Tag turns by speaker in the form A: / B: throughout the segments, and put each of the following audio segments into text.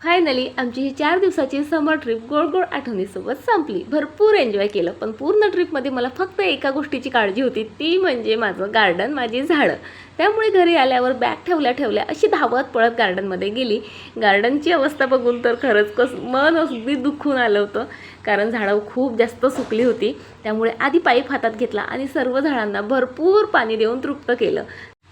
A: Finally आमची ही 4 दिवसाची समर trip गोड गोड आठवणीसोबत संपली. भरपूर एन्जॉय केलं. पण पूर्ण ट्रिपमध्ये मला फक्त एका गोष्टीची काळजी होती, ती म्हणजे माझं गार्डन, माझी झाडं. त्यामुळे घरी आल्यावर बॅग ठेवल्या ठेवल्या अशी धावत पळत गार्डनमध्ये गेली. गार्डनची अवस्था बघून तर खरंच मन अगदी दुखून आलं होतं, कारण झाडं खूप जास्त सुकली होती. त्यामुळे आधी पाईप हातात घेतला आणि सर्व झाडांना भरपूर पाणी देऊन तृप्त केलं.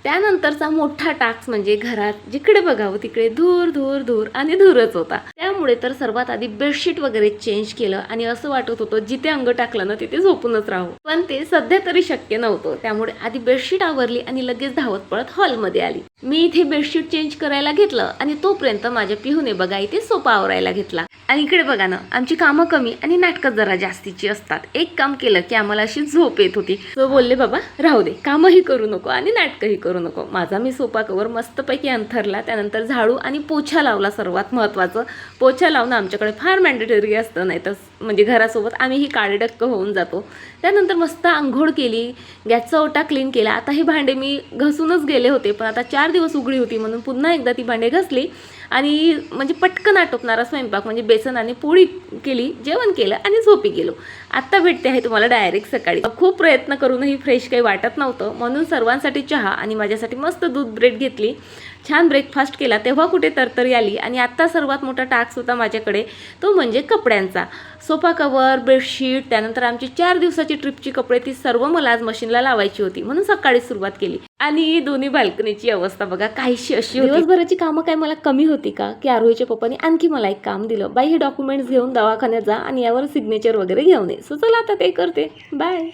A: त्यानंतरचा मोठा टास्क म्हणजे घरात जिकडे बघावं तिकडे धूर धूर धूर आणि धूरच होता. त्यामुळे तर सर्वात आधी बेडशीट वगैरे चेंज केलं आणि असं वाटत होतं जिथे अंग टाकलं ना तिथे झोपूनच राहू. पण ते सध्या तरी शक्य नव्हतं. त्यामुळे आधी बेडशीट आवरली आणि लगेच धावत पळत हॉलमध्ये आली. मी इथे बेडशीट चेंज करायला घेतलं आणि तोपर्यंत माझ्या पिहूने बघा इथे सोफा आवरायला घेतला. आणि इकडे बघा ना, आमची कामं कमी आणि नाटकं जरा जास्तीची असतात. एक काम केलं की आम्हाला अशी झोप येत होती. तो बोलले बाबा राहू दे, कामही करू नको आणि नाटकही करू नको. माझा मी सोफा कवर मस्तपैकी अंथरला. त्यानंतर झाडू आणि पोछा लावला. सर्वात महत्त्वाचं, पोछा लावणं आमच्याकडे फार मॅन्डेटरी असतं, नाही तर म्हणजे घरासोबत आम्हीही काळेडक्क होऊन जातो. त्यानंतर मस्त आंघोळ केली, गॅसचा ओटा क्लीन केला. आता हे भांडे मी घसूनच गेले होते, पण आता 4 दिवस उघडी होती म्हणून पुन्हा एकदा ती भांडे घसली आणि म्हणजे पटकन आटोपणारा स्वयंपाक म्हणजे बेसन आणि पोळी केली, जेवण केलं आणि झोपी गेलो. आत्ता भेटते आहे तुम्हाला डायरेक्ट सकाळी. खूप प्रयत्न करूनही फ्रेश काही वाटत नव्हतं, म्हणून सर्वांसाठी चहा आणि माझ्यासाठी मस्त दूध ब्रेड घेतली. छान ब्रेकफास्ट केला. तेव्हा कुठे तरतरी आली. आणि आत्ता सर्वात मोठा टास्क होता माझ्याकडे, तो म्हणजे कपड्यांचा. सोफा कवर, बेडशीट, त्यानंतर आमची 4 दिवसाची ट्रिपची कपडे ती सर्व मला आज मशीनला लावायची होती, म्हणून सकाळी सुरुवात केली. आणि दोन्ही बाल्कनीची अवस्था बघा काहीशी अशी होती. दिवसभराची कामं काय मला कमी होती का, की आरोहीच्या पप्पांनी आणखी मला एक काम दिलं, बाई हे डॉक्युमेंट्स घेऊन दवाखान्यात जा आणि यावर सिग्नेचर वगैरे घेऊन ये. सो चला आता ते करते. बाय.